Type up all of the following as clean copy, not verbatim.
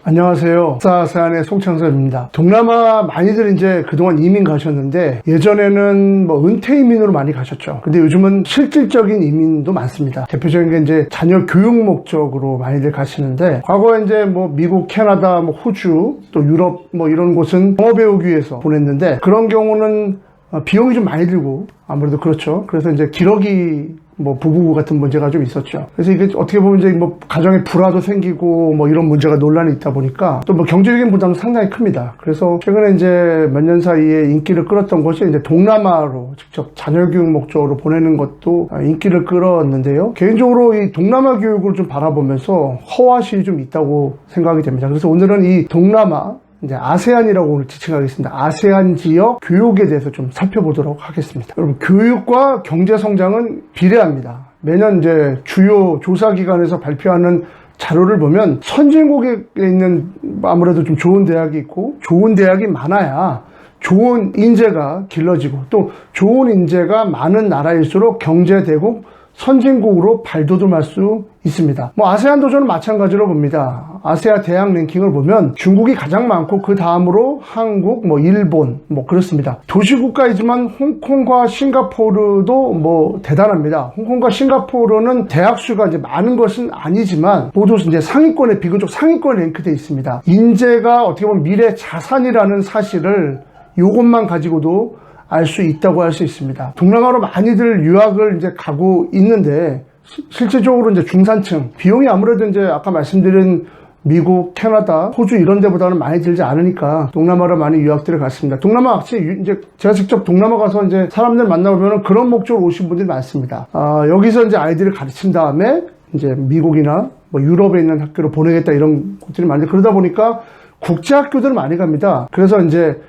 안녕하세요. 사사안의 송창섭입니다. 동남아 많이들 이제 그동안 이민 가셨는데 예전에는 은퇴 이민으로 많이 가셨죠. 근데 요즘은 실질적인 이민도 많습니다. 대표적인 게 이제 자녀 교육 목적으로 많이들 가시는데 과거에 이제 미국, 캐나다, 호주, 또 유럽 이런 곳은 영어 배우기 위해서 보냈는데 그런 경우는 비용이 좀 많이 들고 아무래도 그렇죠. 그래서 이제 기러기 부부 같은 문제가 좀 있었죠. 그래서 이게 어떻게 보면 이제 가정에 불화도 생기고 이런 문제가 논란이 있다 보니까 또 경제적인 부담도 상당히 큽니다. 그래서 최근에 이제 몇 년 사이에 인기를 끌었던 것이 이제 동남아로 직접 자녀 교육 목적으로 보내는 것도 인기를 끌었는데요. 개인적으로 이 동남아 교육을 좀 바라보면서 허와시 좀 있다고 생각이 됩니다. 그래서 오늘은 이 동남아 이제 아세안이라고 오늘 지칭하겠습니다. 아세안 지역 교육에 대해서 좀 살펴보도록 하겠습니다. 여러분, 교육과 경제 성장은 비례합니다. 매년 이제 주요 조사기관에서 발표하는 자료를 보면 선진국에 있는 아무래도 좀 좋은 대학이 있고 좋은 대학이 많아야 좋은 인재가 길러지고 또 좋은 인재가 많은 나라일수록 경제대국 선진국으로 발돋움할 수 있습니다. 아세안도 저는 마찬가지로 봅니다. 아세아 대학 랭킹을 보면 중국이 가장 많고 그 다음으로 한국, 일본, 그렇습니다. 도시국가이지만 홍콩과 싱가포르도 대단합니다. 홍콩과 싱가포르는 대학 수가 이제 많은 것은 아니지만 모두 이제 상위권에 비교적 상위권 랭크되어 있습니다. 인재가 어떻게 보면 미래 자산이라는 사실을 이것만 가지고도 알 수 있다고 할 수 있습니다. 동남아로 많이들 유학을 이제 가고 있는데 실질적으로 이제 중산층 비용이 아무래도 이제 아까 말씀드린 미국, 캐나다, 호주 이런 데보다는 많이 들지 않으니까 동남아로 많이 유학들을 갔습니다. 동남아 학시 이제 제가 직접 동남아 가서 이제 사람들 만나보면 그런 목적으로 오신 분들이 많습니다. 여기서 이제 아이들을 가르친 다음에 이제 미국이나 유럽에 있는 학교로 보내겠다 이런 곳들이 많은데 그러다 보니까 국제학교들을 많이 갑니다. 그래서 이제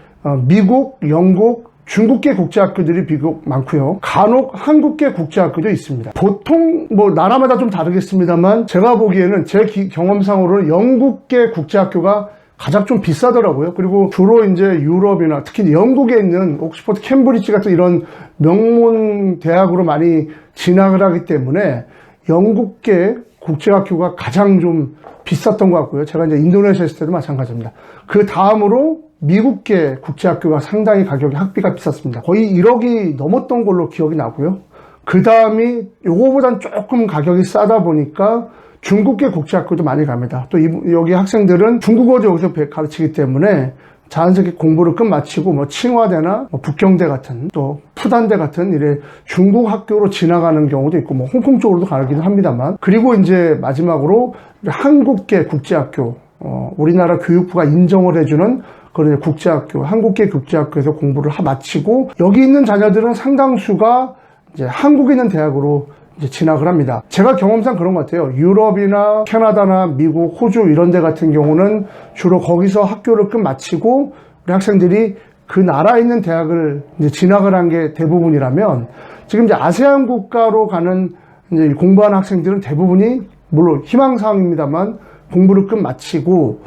미국, 영국, 중국계 국제학교들이 비교적 많고요. 간혹 한국계 국제학교도 있습니다. 보통 나라마다 좀 다르겠습니다만 제가 보기에는 제 경험상으로는 영국계 국제학교가 가장 좀 비싸더라고요. 그리고 주로 이제 유럽이나 특히 영국에 있는 옥스퍼드, 캠브리지 같은 이런 명문 대학으로 많이 진학을 하기 때문에 영국계 국제학교가 가장 좀 비쌌던 것 같고요. 제가 이제 인도네시아 있을 때도 마찬가지입니다. 그 다음으로 미국계 국제학교가 상당히 가격이 학비가 비쌌습니다. 거의 1억이 넘었던 걸로 기억이 나고요. 그 다음이 요거보단 조금 가격이 싸다 보니까 중국계 국제학교도 많이 갑니다. 또 여기 학생들은 중국어도 여기서 가르치기 때문에 자연스럽게 공부를 끝마치고 칭화대나 북경대 같은 또 푸단대 같은 이래 중국 학교로 지나가는 경우도 있고 홍콩 쪽으로도 가기도 합니다만 그리고 이제 마지막으로 한국계 국제학교 우리나라 교육부가 인정을 해주는 그런 국제학교, 한국계 국제학교에서 공부를 마치고 여기 있는 자녀들은 상당수가 이제 한국에 있는 대학으로 이제 진학을 합니다. 제가 경험상 그런 것 같아요. 유럽이나 캐나다나 미국, 호주 이런 데 같은 경우는 주로 거기서 학교를 끝마치고 우리 학생들이 그 나라에 있는 대학을 이제 진학을 한 게 대부분이라면 지금 이제 아세안 국가로 가는 이제 공부하는 학생들은 대부분이 물론 희망사항입니다만 공부를 끝마치고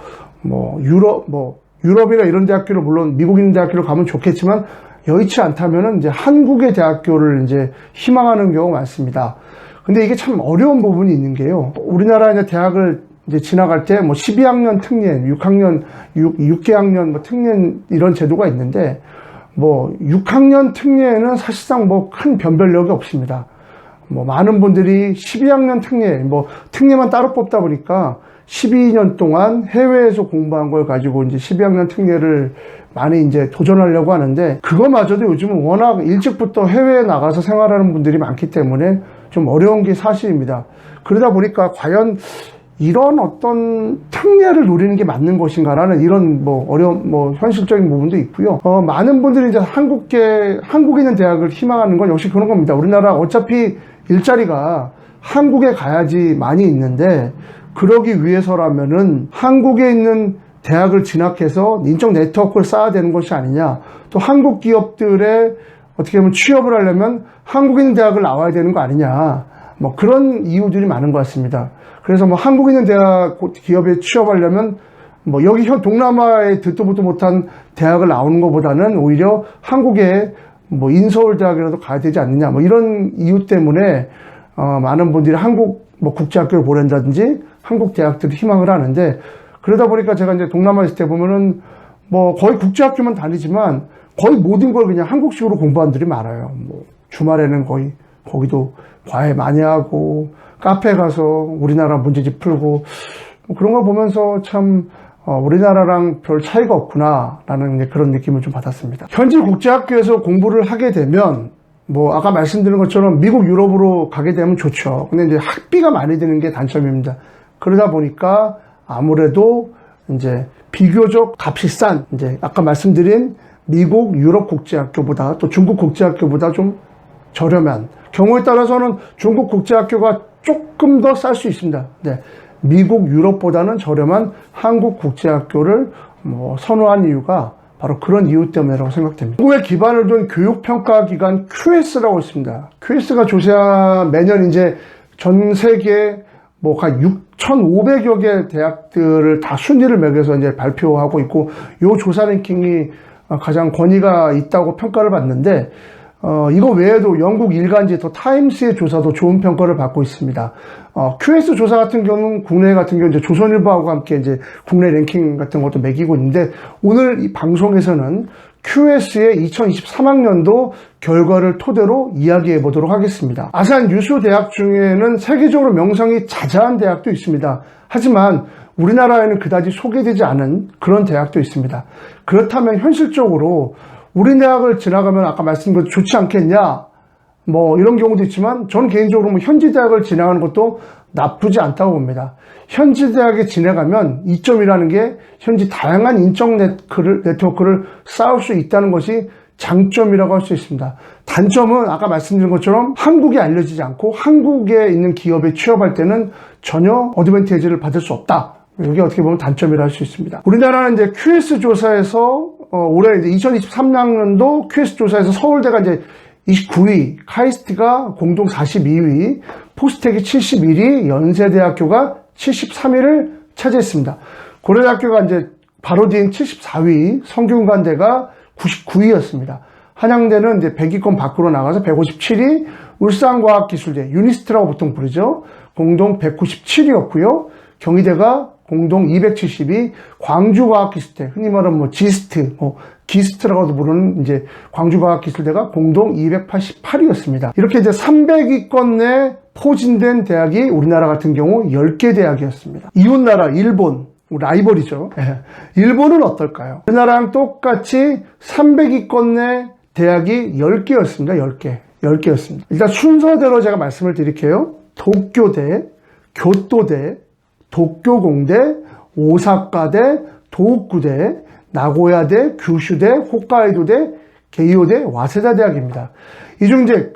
유럽이나 이런 대학교를 물론 미국 있는 대학교를 가면 좋겠지만 여의치 않다면은 이제 한국의 대학교를 이제 희망하는 경우가 많습니다. 근데 이게 참 어려운 부분이 있는 게요. 우리나라 이제 대학을 이제 지나갈 때 12학년 특례, 6개학년 특례 이런 제도가 있는데 6학년 특례에는 사실상 큰 변별력이 없습니다. 많은 분들이 12학년 특례, 특례만 따로 뽑다 보니까 12년 동안 해외에서 공부한 걸 가지고 이제 12학년 특례를 많이 이제 도전하려고 하는데 그거마저도 요즘은 워낙 일찍부터 해외에 나가서 생활하는 분들이 많기 때문에 좀 어려운 게 사실입니다. 그러다 보니까 과연 이런 어떤 특례를 노리는 게 맞는 것인가라는 이런 어려운 현실적인 부분도 있고요. 많은 분들이 이제 한국에 있는 대학을 희망하는 건 역시 그런 겁니다. 우리나라 어차피 일자리가 한국에 가야지 많이 있는데 그러기 위해서라면은 한국에 있는 대학을 진학해서 인적 네트워크를 쌓아야 되는 것이 아니냐. 또 한국 기업들의 어떻게 보면 취업을 하려면 한국에 있는 대학을 나와야 되는 거 아니냐. 그런 이유들이 많은 것 같습니다. 그래서 한국에 있는 대학 기업에 취업하려면 여기 동남아에 듣도 보도 못한 대학을 나오는 것보다는 오히려 한국의 인서울 대학이라도 가야 되지 않느냐. 이런 이유 때문에 많은 분들이 한국 국제학교를 보낸다든지 한국 대학들을 희망을 하는데 그러다 보니까 제가 이제 동남아 있을 때 보면은 뭐 거의 국제학교만 다니지만 거의 모든 걸 그냥 한국식으로 공부한 들이 많아요. 뭐 주말에는 거의 거기도 과외 많이 하고 카페 가서 우리나라 문제집 풀고 뭐 그런 걸 보면서 참 우리나라랑 별 차이가 없구나라는 그런 느낌을 좀 받았습니다. 현지 국제학교에서 공부를 하게 되면 뭐 아까 말씀드린 것처럼 미국, 유럽으로 가게 되면 좋죠. 근데 이제 학비가 많이 드는 게 단점입니다. 그러다 보니까 아무래도 이제 비교적 값이 싼 이제 아까 말씀드린 미국, 유럽 국제학교보다 또 중국 국제학교보다 좀 저렴한 경우에 따라서는 중국 국제학교가 조금 더 쌀 수 있습니다. 네. 미국, 유럽보다는 저렴한 한국 국제학교를 뭐 선호한 이유가 바로 그런 이유 때문이라고 생각됩니다. 한국에 기반을 둔 교육평가기관 QS라고 있습니다. QS가 조사 매년 이제 전 세계 뭐 한 6,500여 개 대학들을 다 순위를 매겨서 이제 발표하고 있고, 요 조사 랭킹이 가장 권위가 있다고 평가를 받는데, 이거 외에도 영국 일간지 더 타임스의 조사도 좋은 평가를 받고 있습니다. QS 조사 같은 경우는 국내 같은 경우 이제 조선일보하고 함께 이제 국내 랭킹 같은 것도 매기고 있는데, 오늘 이 방송에서는 QS의 2023학년도 결과를 토대로 이야기해 보도록 하겠습니다. 아세안 유수 대학 중에는 세계적으로 명성이 자자한 대학도 있습니다. 하지만 우리나라에는 그다지 소개되지 않은 그런 대학도 있습니다. 그렇다면 현실적으로 우리 대학을 지나가면 아까 말씀드린 것 좋지 않겠냐? 뭐 이런 경우도 있지만 저는 개인적으로 뭐 현지 대학을 지나가는 것도 나쁘지 않다고 봅니다. 현지 대학에 지나가면 이점이라는 게 현지 다양한 인적 네트워크를 쌓을 수 있다는 것이 장점이라고 할 수 있습니다. 단점은 아까 말씀드린 것처럼 한국에 알려지지 않고 한국에 있는 기업에 취업할 때는 전혀 어드밴티지를 받을 수 없다. 이게 어떻게 보면 단점이라 할 수 있습니다. 우리나라는 이제 QS 조사에서 올해 이제 2023학년도 QS 조사에서 서울대가 이제 29위, 카이스트가 공동 42위, 포스텍이 71위, 연세대학교가 73위를 차지했습니다. 고려대학교가 이제 바로 뒤인 74위, 성균관대가 99위였습니다. 한양대는 이제 100위권 밖으로 나가서 157위, 울산과학기술대, 유니스트라고 보통 부르죠. 공동 197위였고요. 경희대가 공동 272, 광주과학기술대, 흔히 말하는 뭐 지스트, 기스트라고도 부르는 이제 광주과학기술대가 공동 288위였습니다. 이렇게 이제 300위권 내 포진된 대학이 우리나라 같은 경우 10개 대학이었습니다. 이웃나라 일본, 라이벌이죠. 일본은 어떨까요? 우리나라랑 똑같이 300위권 내 대학이 10개였습니다. 10개였습니다. 일단 순서대로 제가 말씀을 드릴게요. 도쿄대, 교토대, 도쿄공대, 오사카대, 도호쿠대, 나고야대, 규슈대, 홋카이도대, 게이오대, 와세다 대학입니다. 이 중 이제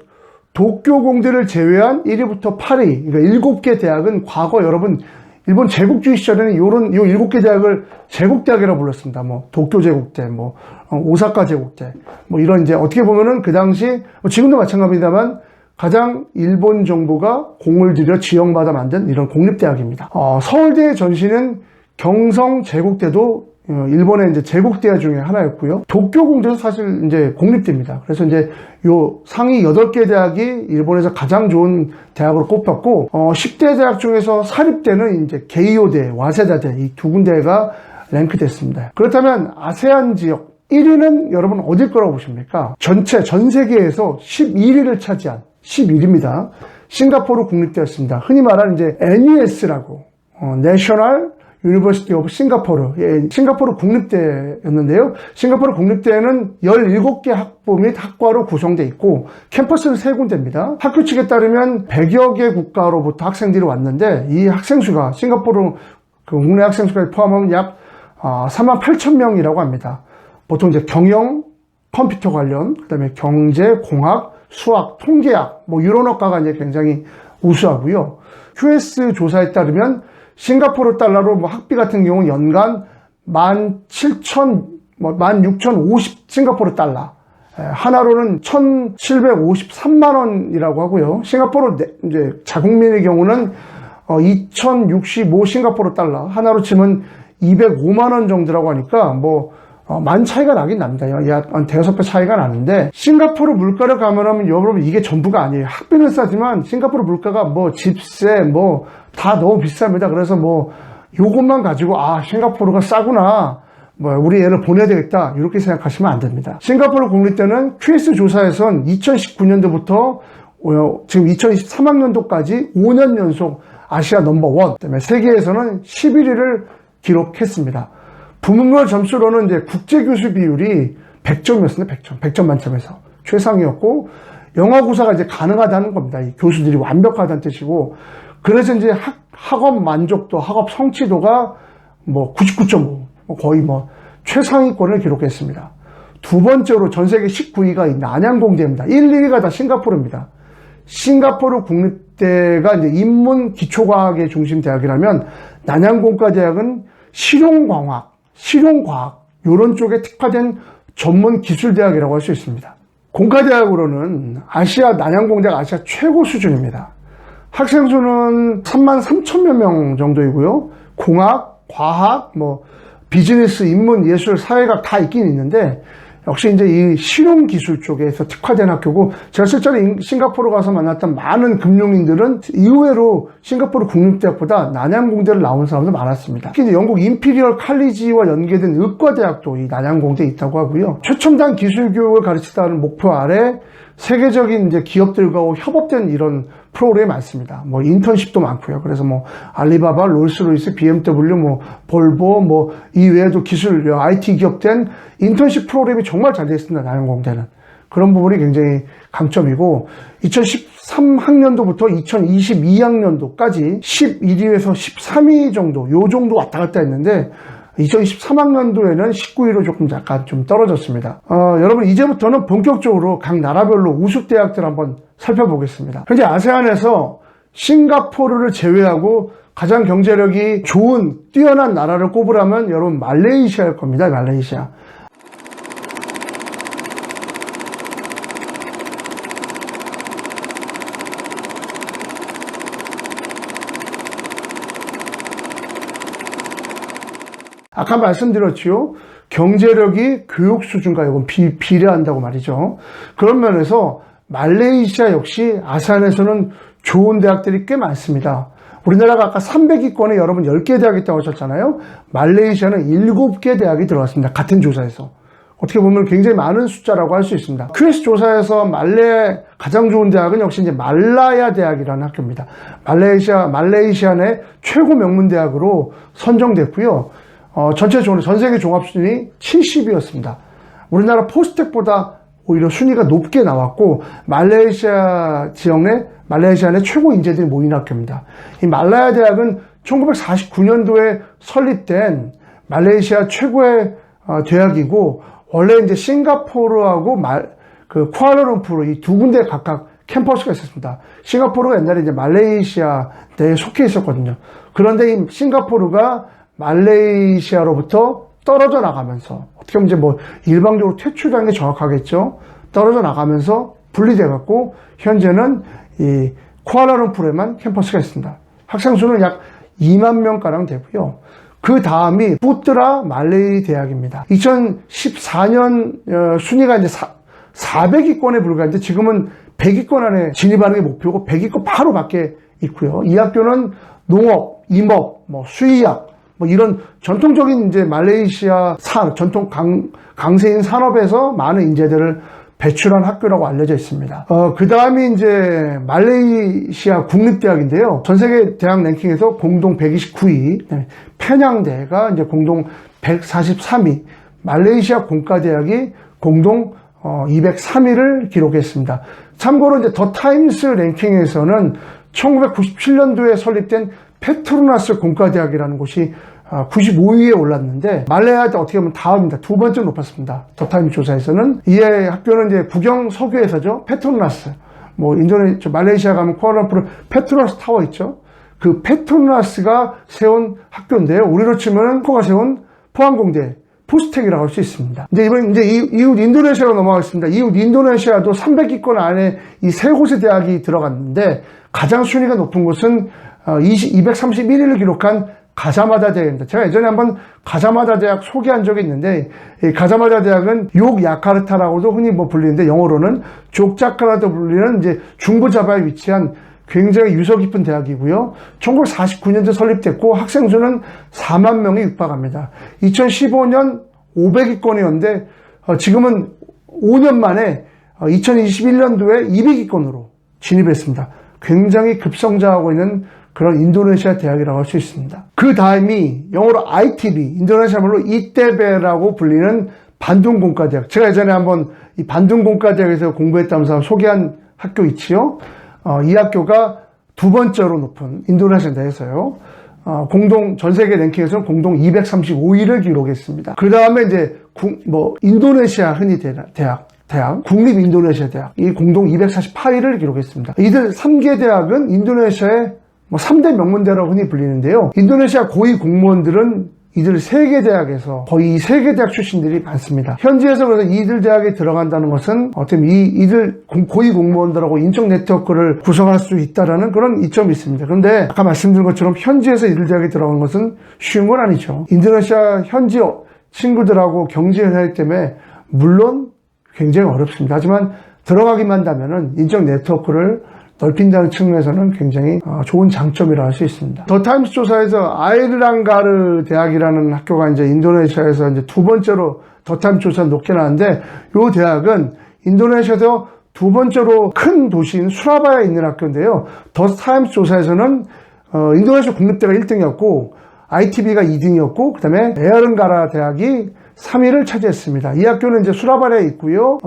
도쿄공대를 제외한 1위부터 8위, 그러니까 7개 대학은 과거 여러분 일본 제국주의 시절에는 요 7개 대학을 제국대학이라고 불렀습니다. 뭐 도쿄 제국대, 뭐 오사카 제국대, 뭐 이런 이제 어떻게 보면은 그 당시 지금도 마찬가지입니다만 가장 일본 정부가 공을 들여 지형받아 만든 이런 공립대학입니다. 서울대 전시는 경성 제국대도 일본의 이제 제국대학 중에 하나였고요. 도쿄공대도 사실 이제 공립대입니다. 그래서 이제 요 상위 8개 대학이 일본에서 가장 좋은 대학으로 꼽혔고, 10대 대학 중에서 사립대는 이제 게이오대, 와세다대 이 두 군데가 랭크됐습니다. 그렇다면 아세안 지역 1위는 여러분 어딜 거라고 보십니까? 전 세계에서 11위를 차지한 11위입니다. 싱가포르 국립대였습니다. 흔히 말하는 이제 NUS라고, National University of Singapore, 싱가포르 국립대였는데요. 싱가포르 국립대는 17개 학부 및 학과로 구성되어 있고 캠퍼스는 3군데입니다. 학교 측에 따르면 100여 개 국가로부터 학생들이 왔는데 이 학생수가 싱가포르 국내 학생수까지 포함하면 약 38,000명이라고 합니다. 보통 이제 경영, 컴퓨터 관련, 그다음에 경제, 공학, 수학, 통계학, 뭐 이런 학과가 이제 굉장히 우수하고요. QS 조사에 따르면 싱가포르 달러로 뭐 학비 같은 경우는 연간 16,050 싱가포르 달러. 하나로는 1,753만 원이라고 하고요. 싱가포르 이제 자국민의 경우는 2,065 싱가포르 달러. 하나로 치면 205만 원 정도라고 하니까 뭐 많은 차이가 나긴 납니다. 약 한 5배 차이가 나는데, 싱가포르 물가를 가면은 여러분 이게 전부가 아니에요. 학비는 싸지만 싱가포르 물가가 뭐 집세 뭐 다 너무 비쌉니다. 그래서 뭐 요것만 가지고 싱가포르가 싸구나, 우리 애를 보내야 되겠다, 이렇게 생각하시면 안 됩니다. 싱가포르 국립대는 QS 조사에선 2019년도부터 지금 2023학년도까지 5년 연속 아시아 넘버원, 그다음에 세계에서는 11위를 기록했습니다. 부문별 점수로는 이제 국제교수 비율이 100점이었습니다. 100점 만점에서 최상이었고, 영어구사가 이제 가능하다는 겁니다. 이 교수들이 완벽하다는 뜻이고, 그래서 이제 학업 만족도, 학업 성취도가 99.5, 거의 최상위권을 기록했습니다. 두 번째로 전 세계 19위가 난양공대입니다. 1, 2위가 다 싱가포르입니다. 싱가포르 국립대가 이제 인문 기초과학의 중심 대학이라면 난양공과대학은 실용과학 이런 쪽에 특화된 전문 기술대학이라고 할 수 있습니다. 공과대학으로는 난양공대가 아시아 최고 수준입니다. 학생 수는 33,000여 명 정도이고요. 공학, 과학, 비즈니스, 인문, 예술, 사회학 다 있긴 있는데, 역시 이제 이 실용기술 쪽에서 특화된 학교고, 제가 실제로 싱가포르 가서 만났던 많은 금융인들은 의외로 싱가포르 국립대학보다 난양공대를 나온 사람도 많았습니다. 특히 이제 영국 임피리얼 칼리지와 연계된 의과대학도 이 난양공대에 있다고 하고요. 최첨단 기술교육을 가르치다는 목표 아래 세계적인 이제 기업들과 협업된 이런 프로그램이 많습니다. 인턴십도 많고요. 그래서 알리바바, 롤스로이스, BMW, 볼보, 이 외에도 기술, IT 기업된 인턴십 프로그램이 정말 잘 되어 있습니다. 난양공대는. 그런 부분이 굉장히 강점이고, 2013학년도부터 2022학년도까지 11위에서 13위 정도, 요 정도 왔다 갔다 했는데, 2023학년도에는 19위로 약간 좀 떨어졌습니다. 여러분, 이제부터는 본격적으로 각 나라별로 우수대학들 한번 살펴보겠습니다. 현재 아세안에서 싱가포르를 제외하고 가장 경제력이 좋은, 뛰어난 나라를 꼽으라면 여러분 말레이시아일 겁니다. 말레이시아. 아까 말씀드렸지요. 경제력이 교육 수준과 이건 비례한다고 말이죠. 그런 면에서 말레이시아 역시 아세안에서는 좋은 대학들이 꽤 많습니다. 우리나라가 아까 300위권에 여러분 10개 대학이 있다고 하셨잖아요. 말레이시아는 7개 대학이 들어갔습니다. 같은 조사에서. 어떻게 보면 굉장히 많은 숫자라고 할 수 있습니다. QS 조사에서 말레 가장 좋은 대학은 역시 이제 말라야 대학이라는 학교입니다. 말레이시아 내 최고 명문 대학으로 선정됐고요. 전 세계 종합순위 70위였습니다. 우리나라 포스텍보다 오히려 순위가 높게 나왔고, 말레이시아 내 최고 인재들이 모인 학교입니다. 이 말라야 대학은 1949년도에 설립된 말레이시아 최고의 대학이고, 원래 이제 싱가포르하고 쿠알라룸푸르 이 두 군데 각각 캠퍼스가 있었습니다. 싱가포르가 옛날에 이제 말레이시아 내에 속해 있었거든요. 그런데 이 싱가포르가 말레이시아로부터 떨어져 나가면서, 어떻게 보면 이제 일방적으로 퇴출한 게 정확하겠죠. 떨어져 나가면서 분리돼갖고, 현재는 이 쿠알라룸푸르에만 캠퍼스가 있습니다. 학생 수는 약 2만 명가량 되고요. 그 다음이 푸트라 말레이 대학입니다. 2014년 순위가 이제 400위권에 불과한데, 지금은 100위권 안에 진입하는 게 목표고, 100위권 바로 밖에 있고요. 이 학교는 농업, 임업, 수의학, 이런 전통적인 이제 말레이시아 전통 강세인 산업에서 많은 인재들을 배출한 학교라고 알려져 있습니다. 그 다음이 이제 말레이시아 국립대학인데요. 전 세계 대학 랭킹에서 공동 129위, 페냥대가 이제 공동 143위, 말레이시아 공과대학이 공동 203위를 기록했습니다. 참고로 이제 더 타임스 랭킹에서는 1997년도에 설립된 페트로나스 공과대학이라는 곳이 95위에 올랐는데, 말레이시아도 어떻게 보면 다음입니다. 두 번째 높았습니다. 더 타임 조사에서는. 이 학교는 이제 국영 석유회사죠. 페트로나스. 말레이시아 가면 쿠알라룸푸르 페트로나스 타워 있죠. 그 페트로나스가 세운 학교인데요. 우리로 치면 코가 세운 포항공대, 포스텍이라고 할 수 있습니다. 이제 이웃 인도네시아로 넘어가겠습니다. 이웃 인도네시아도 300위권 안에 이 세 곳의 대학이 들어갔는데, 가장 순위가 높은 곳은 231위를 기록한 가자마다 대학입니다. 제가 예전에 한번 가자마다 대학 소개한 적이 있는데, 이 가자마다 대학은 욕야카르타라고도 흔히 불리는데, 영어로는 족자카라도 불리는 이제 중부자바에 위치한 굉장히 유서 깊은 대학이고요. 1949년도에 설립됐고 학생 수는 4만 명이 육박합니다. 2015년 500위권이었는데 지금은 5년 만에 2021년도에 200위권으로 진입했습니다. 굉장히 급성장하고 있는 그런 인도네시아 대학이라고 할 수 있습니다. 그 다음이 영어로 ITB, 인도네시아 말로 이테베라고 불리는 반둥공과대학. 제가 예전에 한번 이 반둥공과대학에서 공부했다면서 소개한 학교 있지요. 이 학교가 두 번째로 높은 인도네시아 내에서요. 공동 전 세계 랭킹에서는 공동 235위를 기록했습니다. 그 다음에 이제 인도네시아 흔히 대학 국립 인도네시아 대학 이 공동 248위를 기록했습니다. 이들 3개 대학은 인도네시아의 3대 명문대라고 흔히 불리는데요. 인도네시아 고위 공무원들은 이들 3개 대학에서 거의 3개 대학 출신들이 많습니다. 현지에서 그래서 이들 대학에 들어간다는 것은 어떻게 이들 고위 공무원들하고 인적 네트워크를 구성할 수 있다는 그런 이점이 있습니다. 그런데 아까 말씀드린 것처럼 현지에서 이들 대학에 들어가는 것은 쉬운 건 아니죠. 인도네시아 현지 친구들하고 경쟁을 하기 때문에 물론 굉장히 어렵습니다. 하지만 들어가기만 한다면 인적 네트워크를 넓힌다는 측면에서는 굉장히 좋은 장점이라 할 수 있습니다. 더 타임스 조사에서 아이르랑가르 대학이라는 학교가 이제 인도네시아에서 이제 두 번째로 더 타임스 조사 높게 나왔는데 이 대학은 인도네시아에서 두 번째로 큰 도시인 수라바야에 있는 학교인데요. 더 타임스 조사에서는 인도네시아 국립대가 1등이었고 ITB가 2등이었고 그 다음에 에어른가라 대학이 3위를 차지했습니다. 이 학교는 이제 수라바야에 있고요.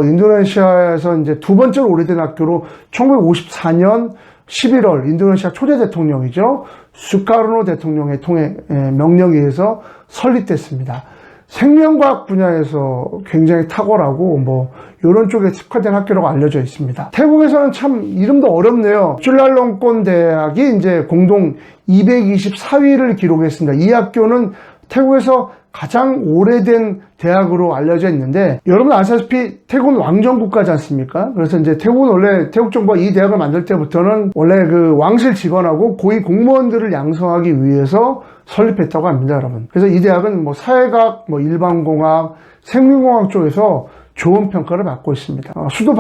인도네시아에서 이제 두 번째로 오래된 학교로 1954년 11월 인도네시아 초대 대통령이죠. 수카르노 대통령의 명령에 의해서 설립됐습니다. 생명과학 분야에서 굉장히 탁월하고 이런 쪽에 특화된 학교라고 알려져 있습니다. 태국에서는 참 이름도 어렵네요. 쭈랄롱권 대학이 이제 공동 224위를 기록했습니다. 이 학교는 태국에서 가장 오래된 대학으로 알려져 있는데 여러분 아시다시피 태국은 왕정국가지 않습니까? 그래서 이제 태국은 원래 태국 정부가 이 대학을 만들 때부터는 원래 그 왕실 직원하고 고위 공무원들을 양성하기 위해서 설립했다고 합니다, 여러분. 그래서 이 대학은 사회과학, 일반공학, 생명공학 쪽에서 좋은 평가를 받고 있습니다. 수도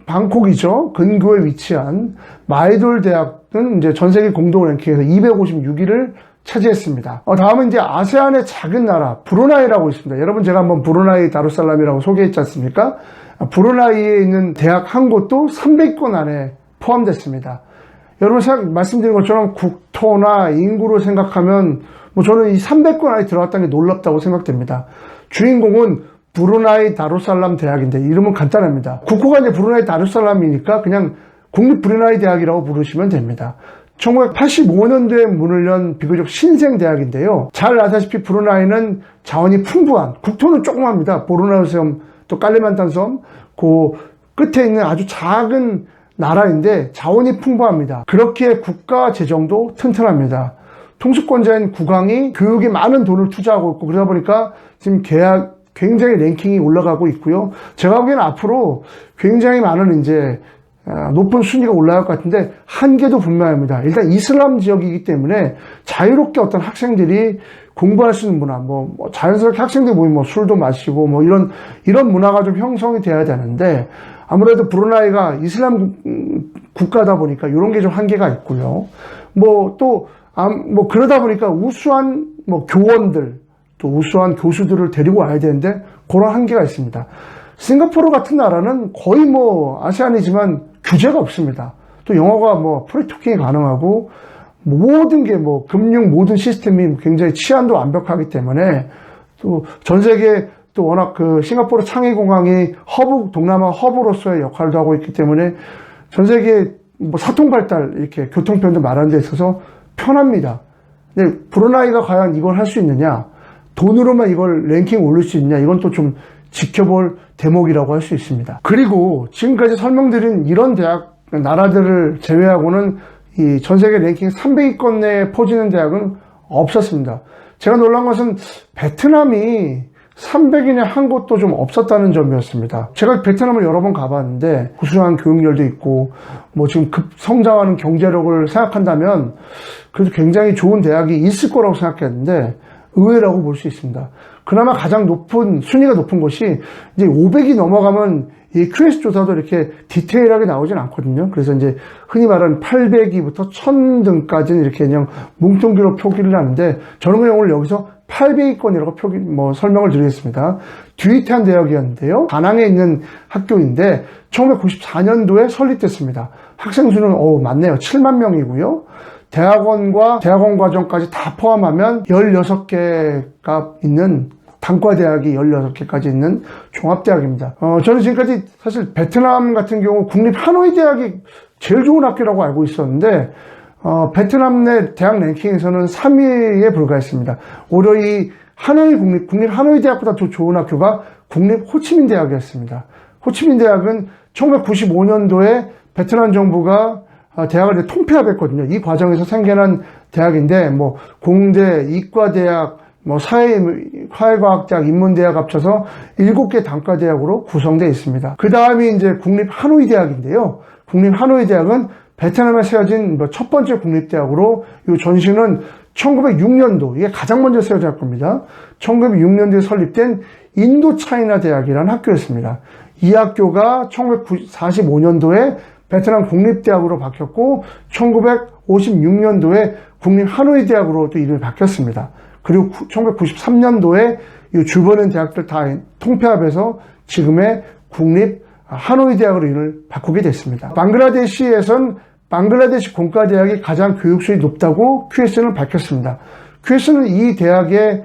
방콕이죠. 근교에 위치한 마이돌 대학은 이제 전 세계 공동 랭킹에서 256위를 차지했습니다. 다음은 이제 아세안의 작은 나라 브루나이라고 있습니다. 여러분 제가 한번 브루나이 다루살람이라고 소개했지 않습니까? 브루나이에 있는 대학 한 곳도 300권 안에 포함됐습니다. 여러분 말씀드린 것처럼 국토나 인구로 생각하면 저는 이 300권 안에 들어갔다는 게 놀랍다고 생각됩니다. 주인공은 브루나이 다루살람 대학인데 이름은 간단합니다. 국호가 이제 브루나이 다루살람이니까 그냥 국립 브루나이 대학이라고 부르시면 됩니다. 1985년도에 문을 연 비교적 신생 대학인데요. 잘 아시다시피 브루나이는 자원이 풍부한, 국토는 조그맣니다. 보르네오 섬, 또 깔리만탄 섬, 그 끝에 있는 아주 작은 나라인데 자원이 풍부합니다. 그렇기에 국가 재정도 튼튼합니다. 통수권자인 국왕이 교육에 많은 돈을 투자하고 있고 그러다 보니까 지금 굉장히 랭킹이 올라가고 있고요. 제가 보기에는 앞으로 굉장히 많은 이제 높은 순위가 올라갈 것 같은데 한계도 분명합니다. 일단 이슬람 지역이기 때문에 자유롭게 어떤 학생들이 공부할 수 있는 문화, 자연스럽게 학생들이 모이면 술도 마시고 이런 문화가 좀 형성이 돼야 되는데 아무래도 브루나이가 이슬람 국가다 보니까 이런 게 좀 한계가 있고요. 그러다 보니까 우수한 교원들, 또 우수한 교수들을 데리고 와야 되는데 그런 한계가 있습니다. 싱가포르 같은 나라는 거의 아시안이지만 규제가 없습니다. 또 영어가 프리토킹이 가능하고 모든 게 금융 모든 시스템이 굉장히 치안도 완벽하기 때문에 또 전 세계 또 워낙 싱가포르 창의공항이 동남아 허브로서의 역할도 하고 있기 때문에 전 세계 사통발달 이렇게 교통편도 마련된 데 있어서 편합니다. 근데 브루나이가 과연 이걸 할 수 있느냐? 돈으로만 이걸 랭킹 올릴 수 있냐? 이건 또 좀 지켜볼 대목이라고 할 수 있습니다. 그리고 지금까지 설명드린 이런 나라들을 제외하고는 이 전 세계 랭킹 300위권 내에 퍼지는 대학은 없었습니다. 제가 놀란 것은 베트남이 300위에 한 곳도 좀 없었다는 점이었습니다. 제가 베트남을 여러 번 가봤는데 우수한 교육열도 있고 지금 급성장하는 경제력을 생각한다면 그래도 굉장히 좋은 대학이 있을 거라고 생각했는데 의외라고 볼 수 있습니다. 그나마 가장 높은, 순위가 높은 것이 이제 500이 넘어가면 이 QS 조사도 이렇게 디테일하게 나오진 않거든요. 그래서 이제 흔히 말하는 800위부터 1000등까지는 이렇게 그냥 뭉뚱기로 표기를 하는데, 저는 그냥 오늘 여기서 800위권이라고 설명을 드리겠습니다. 뒤이태한 대학이었는데요. 다낭에 있는 학교인데 1994년도에 설립됐습니다. 학생 수는 많네요. 7만 명이고요. 대학원과 대학원 과정까지 다 포함하면 16개가 있는, 단과대학이 16개까지 있는 종합대학입니다. 저는 지금까지 사실 베트남 같은 경우 국립 하노이 대학이 제일 좋은 학교라고 알고 있었는데, 베트남 내 대학 랭킹에서는 3위에 불과했습니다. 오히려 이 국립 하노이 대학보다 더 좋은 학교가 국립 호치민 대학이었습니다. 호치민 대학은 1995년도에 베트남 정부가 대학을 통폐합했거든요. 이 과정에서 생겨난 대학인데, 공대, 이과대학, 사회과학대학, 인문대학 합쳐서 7개 단과대학으로 구성되어 있습니다. 그 다음이 이제 국립 하노이 대학인데요. 국립 하노이 대학은 베트남에 세워진 첫 번째 국립대학으로, 이 전시는 1906년도, 이게 가장 먼저 세워질 겁니다. 1906년도에 설립된 인도차이나 대학이라는 학교였습니다. 이 학교가 1945년도에 베트남 국립대학으로 바뀌었고, 1956년도에 국립 하노이 대학으로 또 이름이 바뀌었습니다. 그리고 1993년도에 이 주변의 대학들 다 통폐합해서 지금의 국립 하노이 대학으로 이름을 바꾸게 됐습니다. 방글라데시에선 방글라데시 공과대학이 가장 교육수준이 높다고 QS는 밝혔습니다. QS는 이 대학에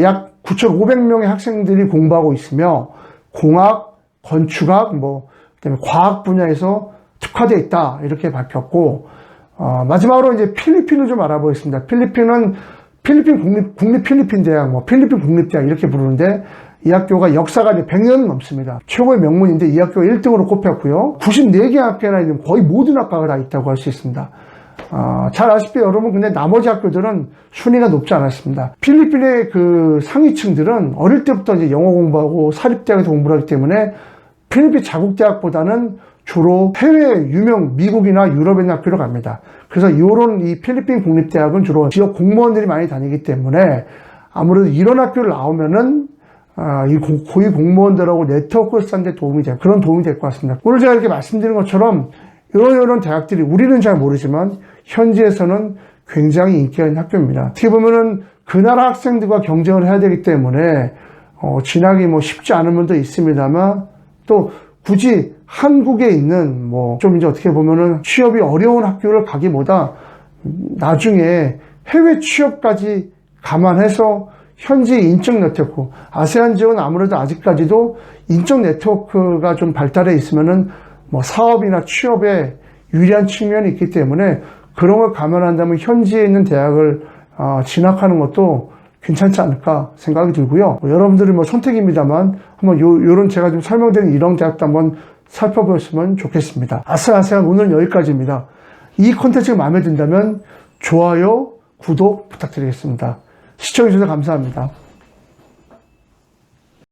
약 9,500명의 학생들이 공부하고 있으며, 공학, 건축학, 그다음에 과학 분야에서 특화되어 있다, 이렇게 밝혔고, 마지막으로 이제 필리핀을 좀 알아보겠습니다. 필리핀은 국립 필리핀 대학, 필리핀 국립대학 이렇게 부르는데, 이 학교가 역사가 이제 100년은 넘습니다. 최고의 명문인데 이 학교가 1등으로 꼽혔고요. 94개 학교나 있는 거의 모든 학과가 다 있다고 할 수 있습니다. 잘 아시다시피 여러분, 근데 나머지 학교들은 순위가 높지 않았습니다. 필리핀의 그 상위층들은 어릴 때부터 이제 영어 공부하고 사립대학에서 공부를 하기 때문에 필리핀 자국대학보다는 주로 해외 유명 미국이나 유럽에 있는 학교로 갑니다. 그래서 이 필리핀 국립대학은 주로 지역 공무원들이 많이 다니기 때문에 아무래도 이런 학교를 나오면은 이 고위 공무원들하고 네트워크를 쌓는 데 그런 도움이 될 것 같습니다. 오늘 제가 이렇게 말씀드린 것처럼 이런 대학들이 우리는 잘 모르지만 현지에서는 굉장히 인기가 있는 학교입니다. 어떻게 보면은 그 나라 학생들과 경쟁을 해야 되기 때문에 진학이 쉽지 않은 면도 있습니다만, 또 굳이 한국에 있는 좀 이제 어떻게 보면은 취업이 어려운 학교를 가기보다 나중에 해외 취업까지 감안해서 현지 인적 네트워크, 아세안 지역은 아무래도 아직까지도 인적 네트워크가 좀 발달해 있으면은 사업이나 취업에 유리한 측면이 있기 때문에 그런 걸 감안한다면 현지에 있는 대학을 진학하는 것도 괜찮지 않을까 생각이 들고요. 여러분들이 선택입니다만 한번 요런 제가 지금 설명드린 이런 대학도 한번 살펴보셨으면 좋겠습니다. 아슬아슬한 오늘은 여기까지입니다. 이 콘텐츠가 마음에 든다면 좋아요, 구독 부탁드리겠습니다. 시청해주셔서 감사합니다.